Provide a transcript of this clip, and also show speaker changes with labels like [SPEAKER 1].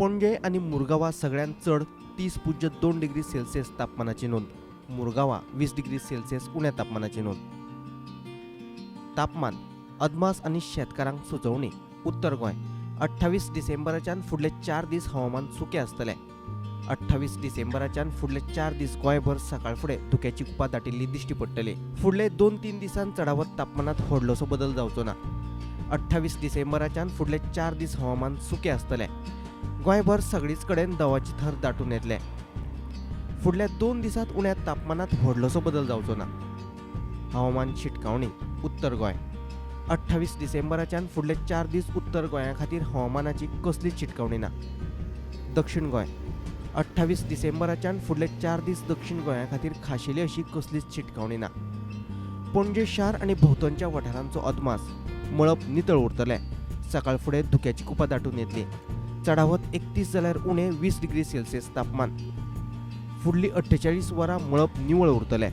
[SPEAKER 1] पणजे आणि मुरगांवा सगळ्यात चढ 30.2 डिग्री सेल्सियस तापमानाची नोंद. मुरगांवा 20 डिग्री सेल्सियस उण्या तापमानाची नोंद. तापमान अदमास आणि शेतकारांक सुचोवणी. उत्तर गोंय 28 डिसेंबराच्यान फुडले 4 दीस हवामान सुकें आसतलें. 28 डिसेंबराच्यान फुडले 4 दीस गोंयभर सकाळ फुडें धुक्याची कुपां दाटिल्ली दिश्टी पडटली. फुडले 2-3 दिसांत चडावत तापमानात व्हडलोसो बदल जावचो ना. 28 डिसेंबराच्यान फुडले 4 दीस हवामान सुकें आसतलें. गोंयभर सगळीच कडेन दवाची थर दाटून येतले. फुडल्या 2 दिसांत उण्या तापमानात व्हडलोसो बदल जावचो ना. हवामान शिटकावणी. उत्तर गोंय 28 डिसेंबराच्यान फुडले 4 दीस उत्तर गोंया खातीर हवामानाची कसलीच शिटकावणी ना. दक्षिण गोंय 28 डिसेंबराच्यान फुडले 4 दीस दक्षिण गोंया खातीर खाशेली अशी कसलीच शिटकावणी ना. पणजे शार आनी भोंवतणच्या वाठारांचो अदमास मळब नितळ उरतलें. सकाळ फुडें धुक्याची कुपां दाटून येतली. चडावत 31 जाल्यार उणें 20 डिग्री सेल्सियस तापमान. फुडलीं 48 वरां मळब निवळ उरतलें.